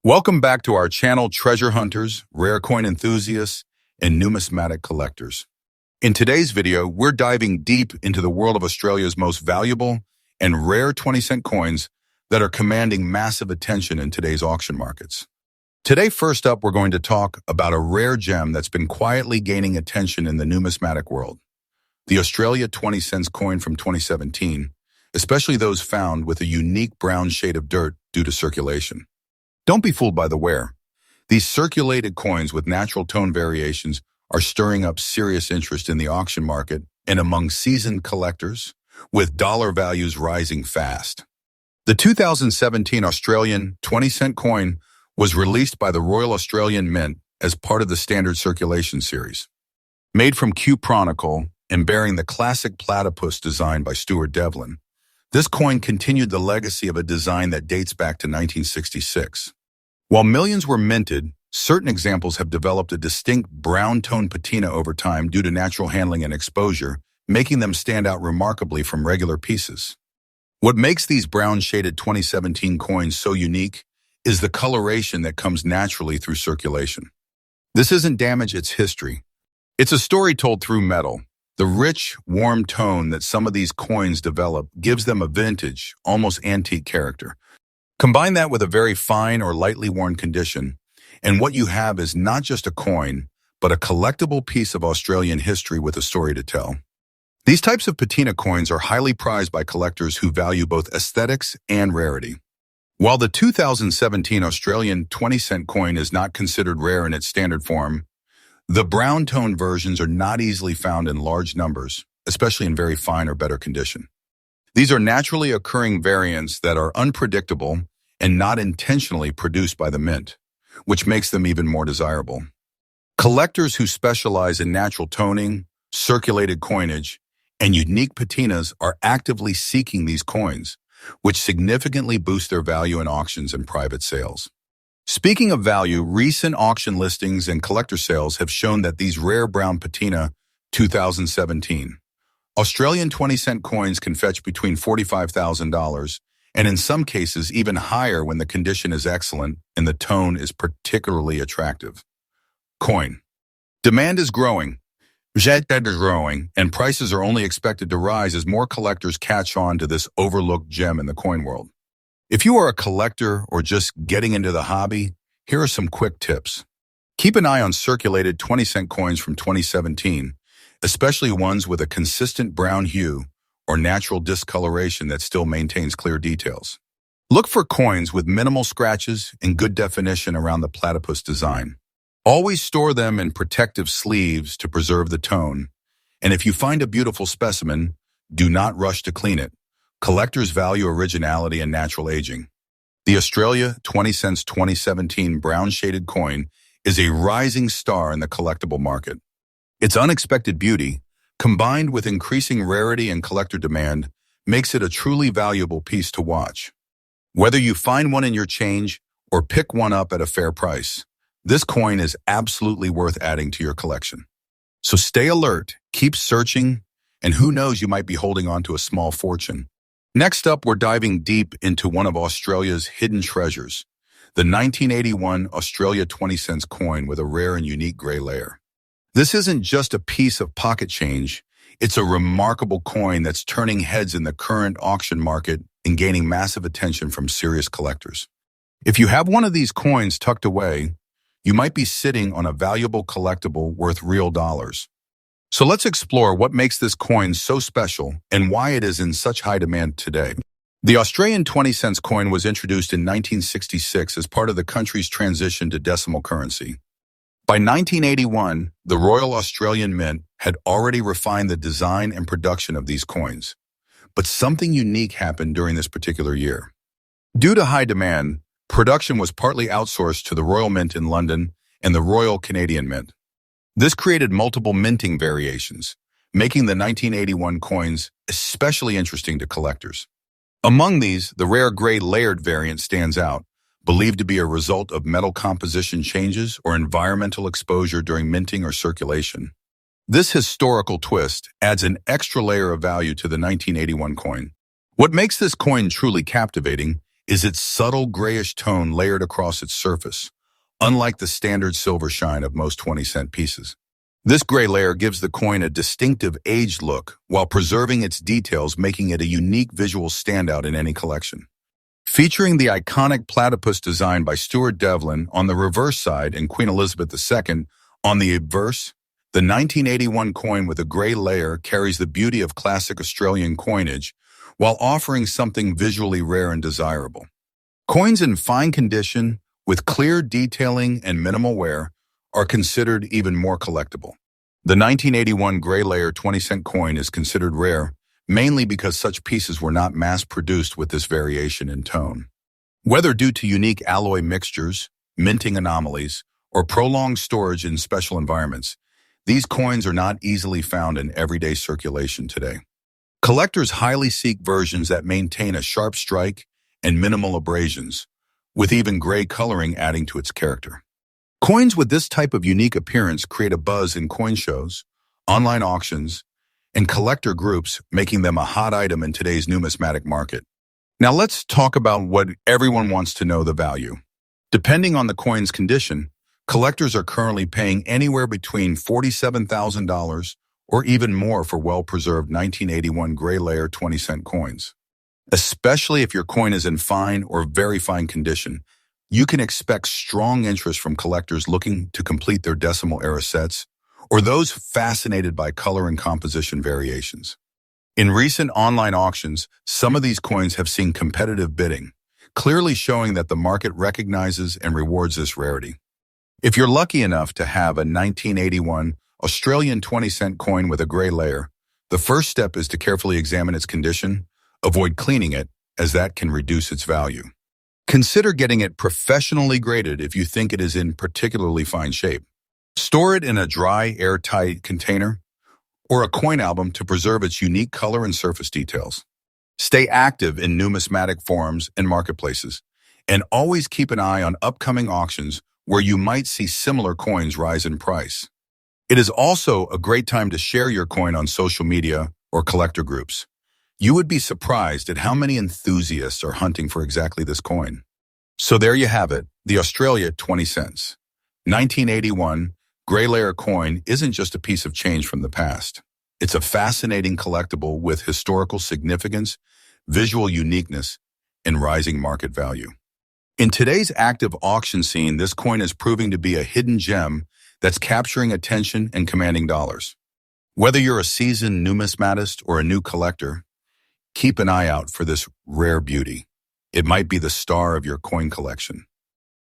Welcome back to our channel, treasure hunters, rare coin enthusiasts, and numismatic collectors. In today's video, we're diving deep into the world of Australia's most valuable and rare 20-cent coins that are commanding massive attention in today's auction markets. Today, first up, we're going to talk about a rare gem that's been quietly gaining attention in the numismatic world. The Australia 20-cent coin from 2017, especially those found with a unique brown shade of dirt due to circulation. Don't be fooled by the wear. These circulated coins with natural tone variations are stirring up serious interest in the auction market and among seasoned collectors, with dollar values rising fast. The 2017 Australian 20-cent coin was released by the Royal Australian Mint as part of the Standard Circulation series. Made from Q Chronicle and bearing the classic platypus design by Stuart Devlin, this coin continued the legacy of a design that dates back to 1966. While millions were minted, certain examples have developed a distinct brown tone patina over time due to natural handling and exposure, making them stand out remarkably from regular pieces. What makes these brown-shaded 2017 coins so unique is the coloration that comes naturally through circulation. This isn't damage, it's history. It's a story told through metal. The rich, warm tone that some of these coins develop gives them a vintage, almost antique character. Combine that with a very fine or lightly worn condition, and what you have is not just a coin, but a collectible piece of Australian history with a story to tell. These types of patina coins are highly prized by collectors who value both aesthetics and rarity. While the 2017 Australian 20-cent coin is not considered rare in its standard form, the brown tone versions are not easily found in large numbers, especially in very fine or better condition. These are naturally occurring variants that are unpredictable and not intentionally produced by the mint, which makes them even more desirable. Collectors who specialize in natural toning, circulated coinage, and unique patinas are actively seeking these coins, which significantly boost their value in auctions and private sales. Speaking of value, recent auction listings and collector sales have shown that these rare brown patina 2017 Australian 20-cent coins can fetch between $45,000 and in some cases even higher when the condition is excellent and the tone is particularly attractive. Coin. Demand is growing. Demand is growing, and prices are only expected to rise as more collectors catch on to this overlooked gem in the coin world. If you are a collector or just getting into the hobby, here are some quick tips. Keep an eye on circulated 20-cent coins from 2017, especially ones with a consistent brown hue or natural discoloration that still maintains clear details. Look for coins with minimal scratches and good definition around the platypus design. Always store them in protective sleeves to preserve the tone, and if you find a beautiful specimen, do not rush to clean it. Collectors value originality and natural aging. The Australia 20-cent 2017 brown-shaded coin is a rising star in the collectible market. Its unexpected beauty, combined with increasing rarity and collector demand, makes it a truly valuable piece to watch. Whether you find one in your change or pick one up at a fair price, this coin is absolutely worth adding to your collection. So stay alert, keep searching, and who knows, you might be holding on to a small fortune. Next up, we're diving deep into one of Australia's hidden treasures, the 1981 Australia 20-cent coin with a rare and unique gray layer. This isn't just a piece of pocket change, it's a remarkable coin that's turning heads in the current auction market and gaining massive attention from serious collectors. If you have one of these coins tucked away, you might be sitting on a valuable collectible worth real dollars. So let's explore what makes this coin so special and why it is in such high demand today. The Australian 20-cent coin was introduced in 1966 as part of the country's transition to decimal currency. By 1981, the Royal Australian Mint had already refined the design and production of these coins. But something unique happened during this particular year. Due to high demand, production was partly outsourced to the Royal Mint in London and the Royal Canadian Mint. This created multiple minting variations, making the 1981 coins especially interesting to collectors. Among these, the rare gray layered variant stands out, believed to be a result of metal composition changes or environmental exposure during minting or circulation. This historical twist adds an extra layer of value to the 1981 coin. What makes this coin truly captivating is its subtle grayish tone layered across its surface, unlike the standard silver shine of most 20-cent pieces. This gray layer gives the coin a distinctive aged look while preserving its details, making it a unique visual standout in any collection. Featuring the iconic platypus design by Stuart Devlin on the reverse side and Queen Elizabeth II on the obverse, the 1981 coin with a gray layer carries the beauty of classic Australian coinage while offering something visually rare and desirable. Coins in fine condition, with clear detailing and minimal wear, are considered even more collectible. The 1981 gray layer 20-cent coin is considered rare, mainly because such pieces were not mass-produced with this variation in tone. Whether due to unique alloy mixtures, minting anomalies, or prolonged storage in special environments, these coins are not easily found in everyday circulation today. Collectors highly seek versions that maintain a sharp strike and minimal abrasions, with even gray coloring adding to its character. Coins with this type of unique appearance create a buzz in coin shows, online auctions, and collector groups, making them a hot item in today's numismatic market. Now let's talk about what everyone wants to know: the value. Depending on the coin's condition, collectors are currently paying anywhere between $47,000 or even more for well-preserved 1981 gray layer 20-cent coins. Especially if your coin is in fine or very fine condition, you can expect strong interest from collectors looking to complete their decimal era sets or those fascinated by color and composition variations. In recent online auctions, some of these coins have seen competitive bidding, clearly showing that the market recognizes and rewards this rarity. If you're lucky enough to have a 1981 Australian 20-cent coin with a gray layer, the first step is to carefully examine its condition. Avoid cleaning it, as that can reduce its value. Consider getting it professionally graded if you think it is in particularly fine shape. Store it in a dry, airtight container or a coin album to preserve its unique color and surface details. Stay active in numismatic forums and marketplaces, and always keep an eye on upcoming auctions where you might see similar coins rise in price. It is also a great time to share your coin on social media or collector groups. You would be surprised at how many enthusiasts are hunting for exactly this coin. So there you have it, the Australia 20 cents. 1981 gray layer coin isn't just a piece of change from the past. It's a fascinating collectible with historical significance, visual uniqueness, and rising market value. In today's active auction scene, this coin is proving to be a hidden gem that's capturing attention and commanding dollars. Whether you're a seasoned numismatist or a new collector, keep an eye out for this rare beauty. It might be the star of your coin collection.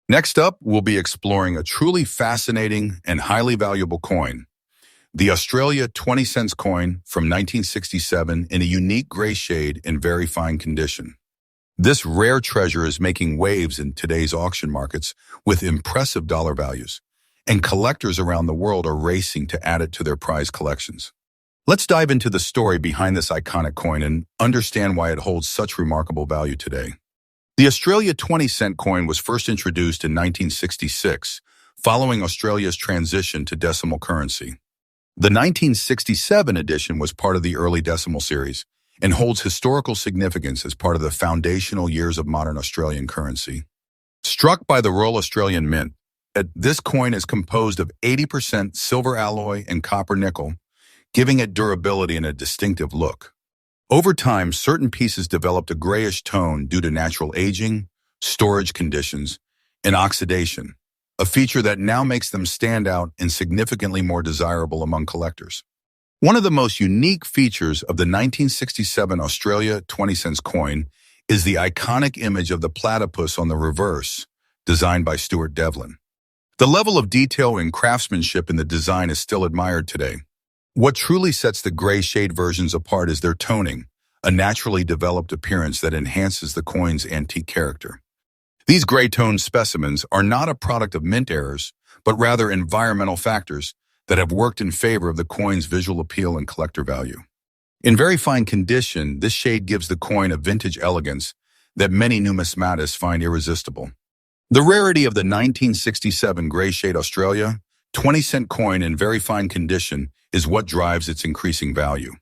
Next up, we'll be exploring a truly fascinating and highly valuable coin, the Australia 20 cents coin from 1967 in a unique gray shade in very fine condition. This rare treasure is making waves in today's auction markets with impressive dollar values, and collectors around the world are racing to add it to their prize collections. Let's dive into the story behind this iconic coin and understand why it holds such remarkable value today. The Australia 20 cent coin was first introduced in 1966, following Australia's transition to decimal currency. The 1967 edition was part of the early decimal series and holds historical significance as part of the foundational years of modern Australian currency. Struck by the Royal Australian Mint, this coin is composed of 80% silver alloy and copper nickel, giving it durability and a distinctive look. Over time, certain pieces developed a grayish tone due to natural aging, storage conditions, and oxidation, a feature that now makes them stand out and significantly more desirable among collectors. One of the most unique features of the 1967 Australia 20 cents coin is the iconic image of the platypus on the reverse, designed by Stuart Devlin. The level of detail and craftsmanship in the design is still admired today. What truly sets the gray shade versions apart is their toning, a naturally developed appearance that enhances the coin's antique character. These gray-toned specimens are not a product of mint errors, but rather environmental factors that have worked in favor of the coin's visual appeal and collector value. In very fine condition, this shade gives the coin a vintage elegance that many numismatists find irresistible. The rarity of the 1967 gray shade Australia 20 cent coin in very fine condition is what drives its increasing value.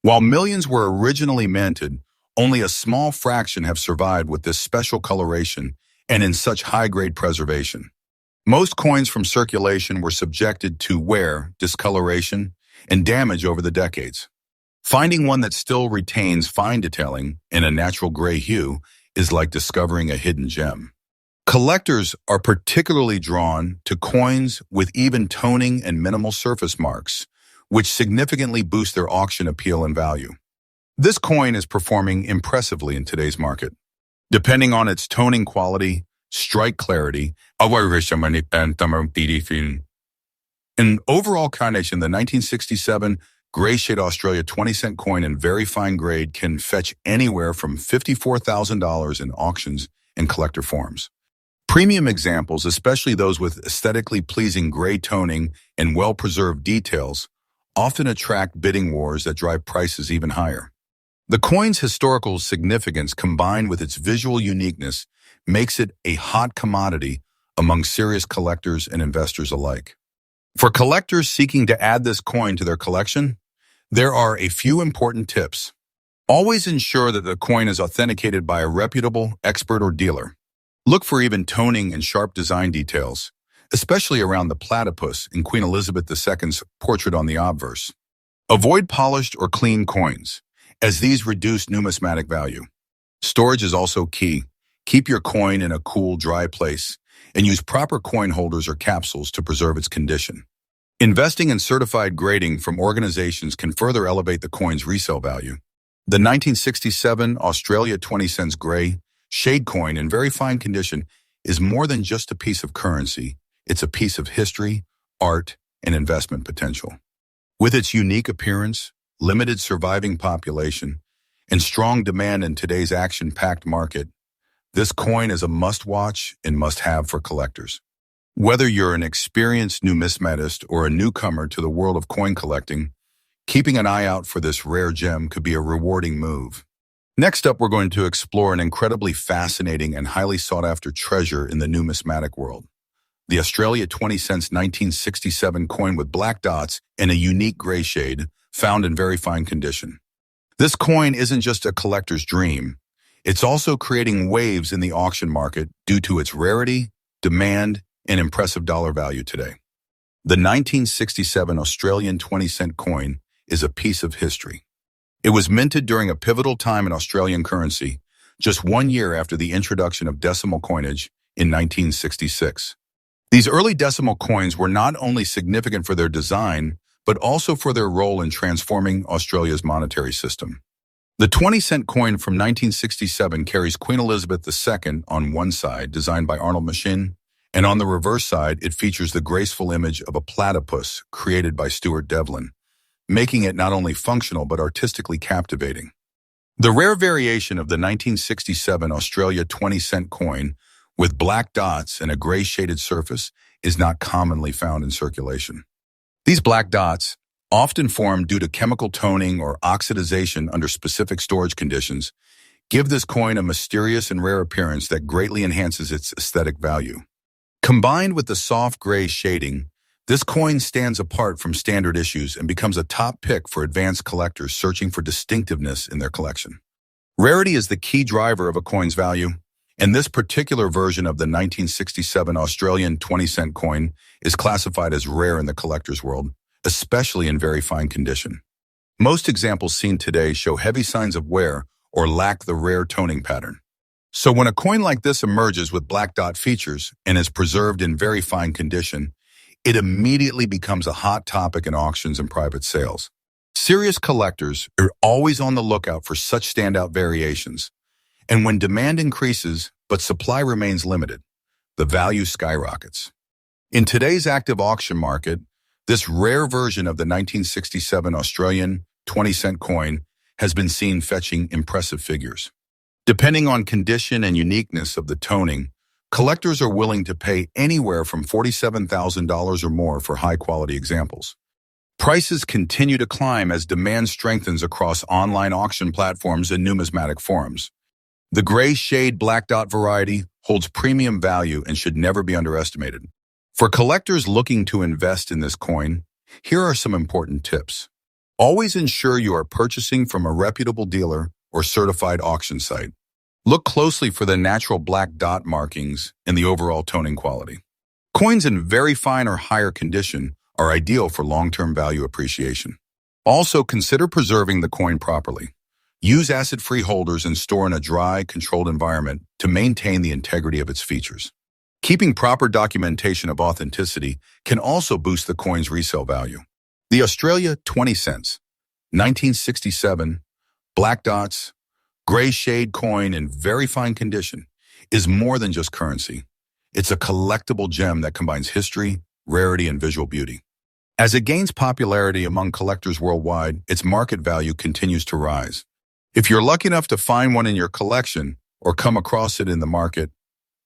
While millions were originally minted, Only a small fraction have survived with this special coloration and in such high-grade preservation. Most coins from circulation were subjected to wear, discoloration, and damage over the decades. Finding one that still retains fine detailing in a natural gray hue is like discovering a hidden gem. Collectors are particularly drawn to coins with even toning and minimal surface marks, which significantly boost their auction appeal and value. This coin is performing impressively in today's market. Depending on its toning quality, strike clarity, and overall carnation, the 1967 gray shade Australia 20-cent coin in very fine grade can fetch anywhere from $54,000 in auctions and collector forms. Premium examples, especially those with aesthetically pleasing gray toning and well-preserved details, often attract bidding wars that drive prices even higher. The coin's historical significance combined with its visual uniqueness makes it a hot commodity among serious collectors and investors alike. For collectors seeking to add this coin to their collection, there are a few important tips. Always ensure that the coin is authenticated by a reputable expert or dealer. Look for even toning and sharp design details, especially around the platypus in Queen Elizabeth II's portrait on the obverse. Avoid polished or clean coins, as these reduce numismatic value. Storage is also key. Keep your coin in a cool, dry place, and use proper coin holders or capsules to preserve its condition. Investing in certified grading from organizations can further elevate the coin's resale value. The 1967 Australia 20 cents gray shade coin in very fine condition is more than just a piece of currency. It's a piece of history, art, and investment potential. With its unique appearance, limited surviving population, and strong demand in today's action-packed market, this coin is a must-watch and must-have for collectors. Whether you're an experienced numismatist or a newcomer to the world of coin collecting, keeping an eye out for this rare gem could be a rewarding move. Next up, we're going to explore an incredibly fascinating and highly sought-after treasure in the numismatic world. The Australia 20 cents 1967 coin with black dots and a unique gray shade, found in very fine condition. This coin isn't just a collector's dream. It's also creating waves in the auction market due to its rarity, demand, and impressive dollar value today. The 1967 Australian 20-cent coin is a piece of history. It was minted during a pivotal time in Australian currency, just 1 year after the introduction of decimal coinage in 1966. These early decimal coins were not only significant for their design, but also for their role in transforming Australia's monetary system. The 20-cent coin from 1967 carries Queen Elizabeth II on one side, designed by Arnold Machin, and on the reverse side, it features the graceful image of a platypus created by Stuart Devlin, making it not only functional but artistically captivating. The rare variation of the 1967 Australia 20-cent coin with black dots and a gray shaded surface is not commonly found in circulation. These black dots, often formed due to chemical toning or oxidization under specific storage conditions, give this coin a mysterious and rare appearance that greatly enhances its aesthetic value. Combined with the soft gray shading, this coin stands apart from standard issues and becomes a top pick for advanced collectors searching for distinctiveness in their collection. Rarity is the key driver of a coin's value, and this particular version of the 1967 Australian 20-cent coin is classified as rare in the collector's world, especially in very fine condition. Most examples seen today show heavy signs of wear or lack the rare toning pattern. So when a coin like this emerges with black dot features and is preserved in very fine condition, it immediately becomes a hot topic in auctions and private sales. Serious collectors are always on the lookout for such standout variations, and when demand increases but supply remains limited, the value skyrockets. In today's active auction market, this rare version of the 1967 Australian 20-cent coin has been seen fetching impressive figures. Depending on condition and uniqueness of the toning, collectors are willing to pay anywhere from $47,000 or more for high-quality examples. Prices continue to climb as demand strengthens across online auction platforms and numismatic forums. The gray shade black dot variety holds premium value and should never be underestimated. For collectors looking to invest in this coin, here are some important tips. Always ensure you are purchasing from a reputable dealer or certified auction site. Look closely for the natural black dot markings and the overall toning quality. Coins in very fine or higher condition are ideal for long-term value appreciation. Also, consider preserving the coin properly. Use acid-free holders and store in a dry, controlled environment to maintain the integrity of its features. Keeping proper documentation of authenticity can also boost the coin's resale value. The Australia 20 cents, 1967, black dots, gray shade coin in very fine condition is more than just currency. It's a collectible gem that combines history, rarity, and visual beauty. As it gains popularity among collectors worldwide, its market value continues to rise. If you're lucky enough to find one in your collection or come across it in the market,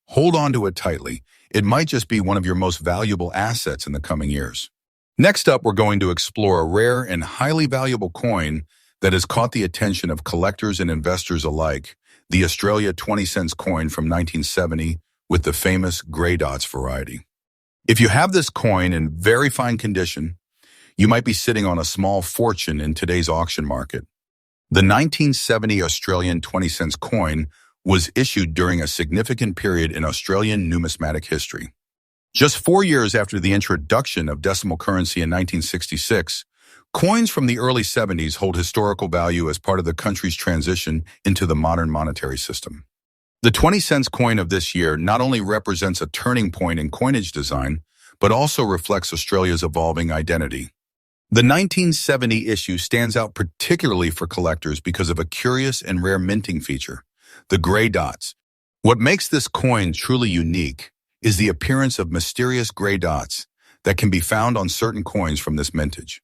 hold on to it tightly. It might just be one of your most valuable assets in the coming years. Next up, we're going to explore a rare and highly valuable coin that has caught the attention of collectors and investors alike, the Australia 20 cents coin from 1970 with the famous grey dots variety. If you have this coin in very fine condition, you might be sitting on a small fortune in today's auction market. The 1970 Australian 20 cents coin was issued during a significant period in Australian numismatic history. Just 4 years after the introduction of decimal currency in 1966, coins from the early 70s hold historical value as part of the country's transition into the modern monetary system. The 20 cents coin of this year not only represents a turning point in coinage design, but also reflects Australia's evolving identity. The 1970 issue stands out particularly for collectors because of a curious and rare minting feature, the grey dots. What makes this coin truly unique is the appearance of mysterious grey dots that can be found on certain coins from this mintage.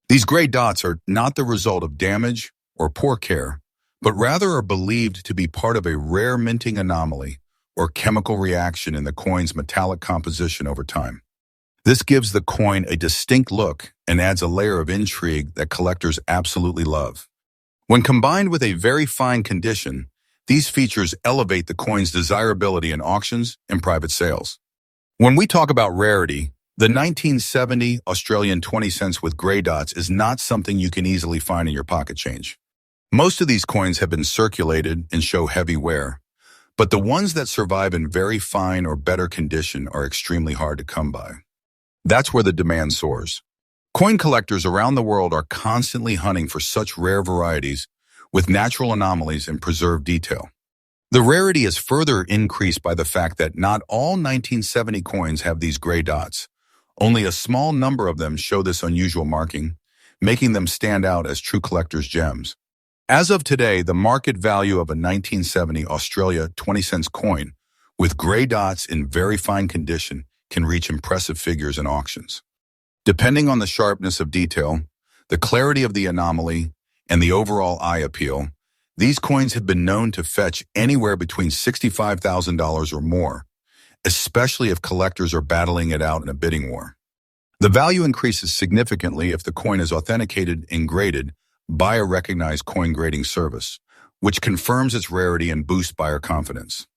These grey dots are not the result of damage or poor care, but rather are believed to be part of a rare minting anomaly or chemical reaction in the coin's metallic composition over time. This gives the coin a distinct look and adds a layer of intrigue that collectors absolutely love. When combined with a very fine condition, these features elevate the coin's desirability in auctions and private sales. When we talk about rarity, the 1970 Australian 20 cents with grey dots is not something you can easily find in your pocket change. Most of these coins have been circulated and show heavy wear, but the ones that survive in very fine or better condition are extremely hard to come by. That's where the demand soars. Coin collectors around the world are constantly hunting for such rare varieties with natural anomalies and preserved detail. The rarity is further increased by the fact that not all 1970 coins have these grey dots. Only a small number of them show this unusual marking, making them stand out as true collector's gems. As of today, the market value of a 1970 Australia 20 cents coin with grey dots in very fine condition can reach impressive figures in auctions. Depending on the sharpness of detail, the clarity of the anomaly, and the overall eye appeal, these coins have been known to fetch anywhere between $65,000 or more, especially if collectors are battling it out in a bidding war. The value increases significantly if the coin is authenticated and graded by a recognized coin grading service, which confirms its rarity and boosts buyer confidence.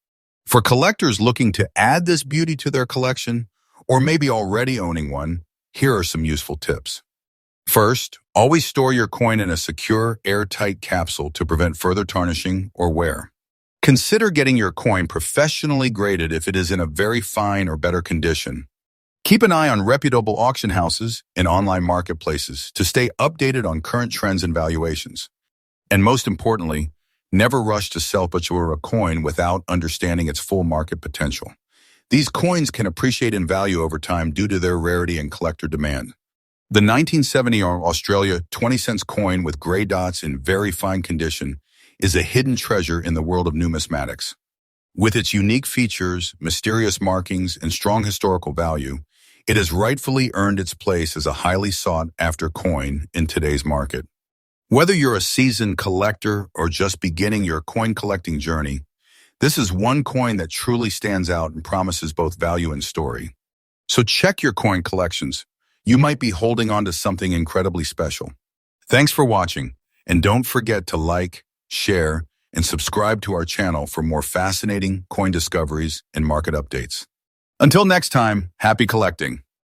For collectors looking to add this beauty to their collection, or maybe already owning one, here are some useful tips. First, always store your coin in a secure, airtight capsule to prevent further tarnishing or wear. Consider getting your coin professionally graded if it is in a very fine or better condition. Keep an eye on reputable auction houses and online marketplaces to stay updated on current trends and valuations. And most importantly, never rush to sell a coin without understanding its full market potential. These coins can appreciate in value over time due to their rarity and collector demand. The 1970 Australia 20 cents coin with grey dots in very fine condition is a hidden treasure in the world of numismatics. With its unique features, mysterious markings, and strong historical value, it has rightfully earned its place as a highly sought-after coin in today's market. Whether you're a seasoned collector or just beginning your coin collecting journey, this is one coin that truly stands out and promises both value and story. So check your coin collections. You might be holding on to something incredibly special. Thanks for watching, and don't forget to like, share, and subscribe to our channel for more fascinating coin discoveries and market updates. Until next time, happy collecting.